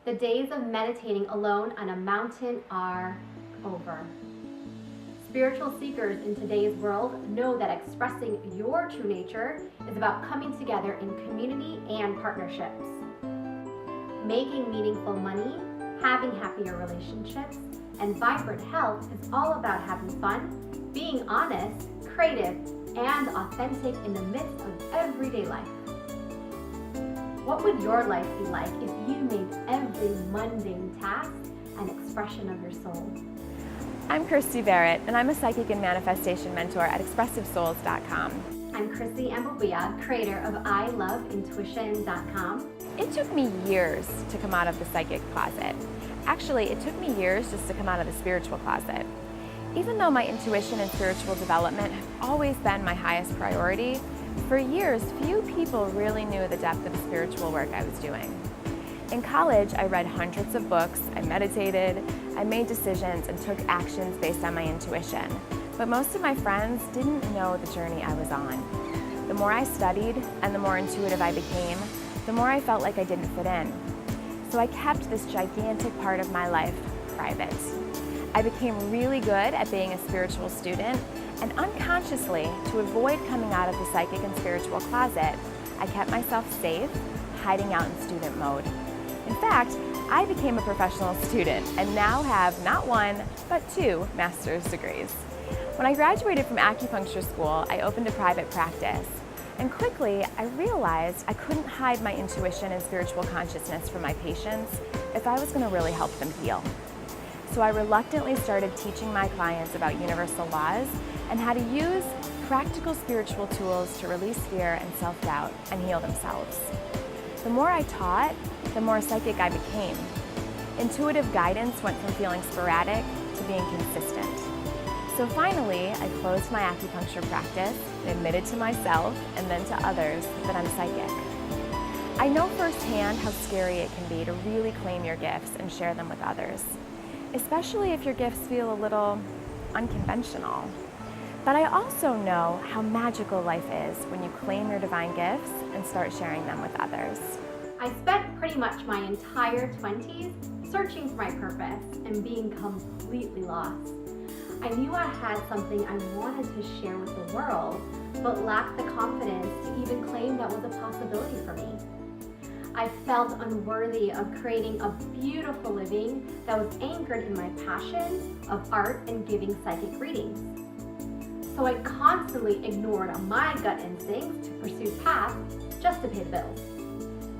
The days of meditating alone on a mountain are over. Spiritual seekers in today's world know that expressing your true nature is about coming together in community and partnerships. Making meaningful money, having happier relationships, and vibrant health is all about having fun, being honest, creative, and authentic in the midst of everyday life. What would your life be like if you made every mundane task an expression of your soul? I'm Kirsty Barrett, and I'm a psychic and manifestation mentor at ExpressiveSouls.com. I'm Chrissy Ambubuya, creator of ILoveIntuition.com. It took me years to come out of the psychic closet. Actually, it took me years just to come out of the spiritual closet. Even though my intuition and spiritual development have always been my highest priority, for years, few people really knew the depth of spiritual work I was doing. In college, I read hundreds of books, I meditated, I made decisions and took actions based on my intuition. But most of my friends didn't know the journey I was on. The more I studied and the more intuitive I became, the more I felt like I didn't fit in. So I kept this gigantic part of my life private. I became really good at being a spiritual student, and unconsciously, to avoid coming out of the psychic and spiritual closet, I kept myself safe, hiding out in student mode. In fact, I became a professional student and now have not one, but 2 master's degrees. When I graduated from acupuncture school, I opened a private practice. And quickly, I realized I couldn't hide my intuition and spiritual consciousness from my patients if I was going to really help them heal. So I reluctantly started teaching my clients about universal laws and how to use practical spiritual tools to release fear and self-doubt and heal themselves. The more I taught, the more psychic I became. Intuitive guidance went from feeling sporadic to being consistent. So finally, I closed my acupuncture practice and admitted to myself and then to others that I'm psychic. I know firsthand how scary it can be to really claim your gifts and share them with others, especially if your gifts feel a little unconventional. But I also know how magical life is when you claim your divine gifts and start sharing them with others. I spent pretty much my entire 20s searching for my purpose and being completely lost. I knew I had something I wanted to share with the world, but lacked the confidence to even claim that was a possibility for me. I felt unworthy of creating a beautiful living that was anchored in my passion of art and giving psychic readings. So I constantly ignored my gut instincts to pursue paths just to pay the bills.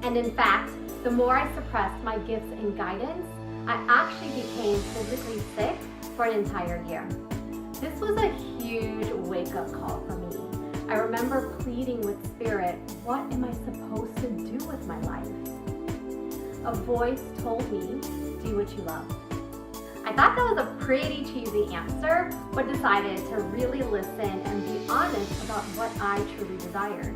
And in fact, the more I suppressed my gifts and guidance, I actually became physically sick for an entire year. This was a huge wake-up call for me. I remember pleading with Spirit, what am I supposed to do with my life? A voice told me, do what you love. I thought that was a pretty cheesy answer, but decided to really listen and be honest about what I truly desired.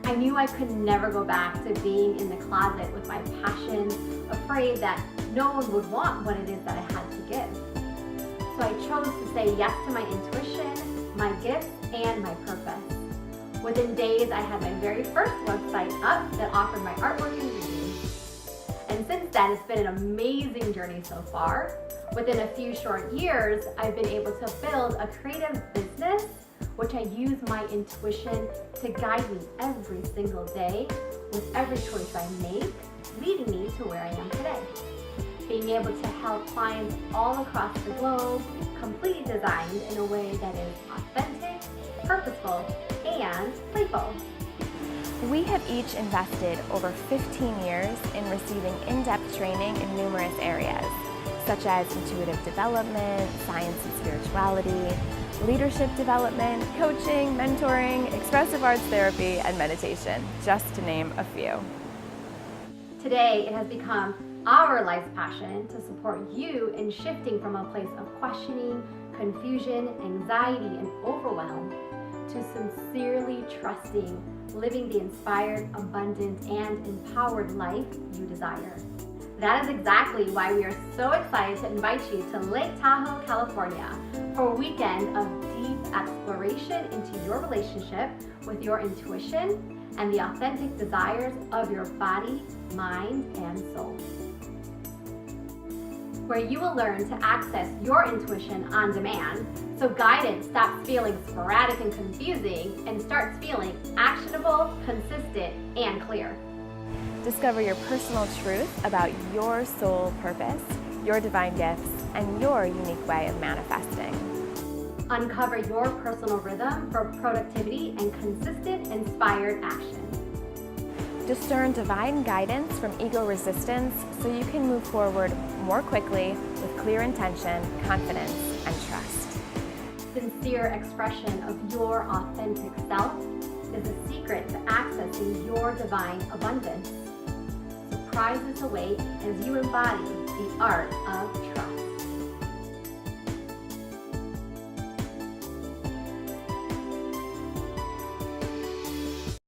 I knew I could never go back to being in the closet with my passions, afraid that no one would want what it is that I had to give. So I chose to say yes to my intuition, my gifts, and my purpose. Within days, I had my very first website up that offered my artwork and readings. And since then, it's been an amazing journey so far. Within a few short years, I've been able to build a creative business, which I use my intuition to guide me every single day with every choice I make, leading me to where I am today. Being able to help clients all across the globe, completely designed in a way that is authentic, purposeful, and playful. We have each invested over 15 years in receiving in-depth training in numerous areas, such as intuitive development, science and spirituality, leadership development, coaching, mentoring, expressive arts therapy, and meditation, just to name a few. Today, it has become our life's passion to support you in shifting from a place of questioning, confusion, anxiety, and overwhelm to sincerely trusting living the inspired, abundant, and empowered life you desire. That is exactly why we are so excited to invite you to Lake Tahoe, California for a weekend of deep exploration into your relationship with your intuition and the authentic desires of your body, mind, and soul. where you will learn to access your intuition on demand so guidance stops feeling sporadic and confusing and starts feeling actionable, consistent, and clear. Discover your personal truth about your soul purpose, your divine gifts, and your unique way of manifesting. Uncover your personal rhythm for productivity and consistent, inspired action. Discern divine guidance from ego resistance so you can move forward more quickly with clear intention, confidence, and trust. Sincere expression of your authentic self is a secret to accessing your divine abundance. Surprises await as you embody the art of trust.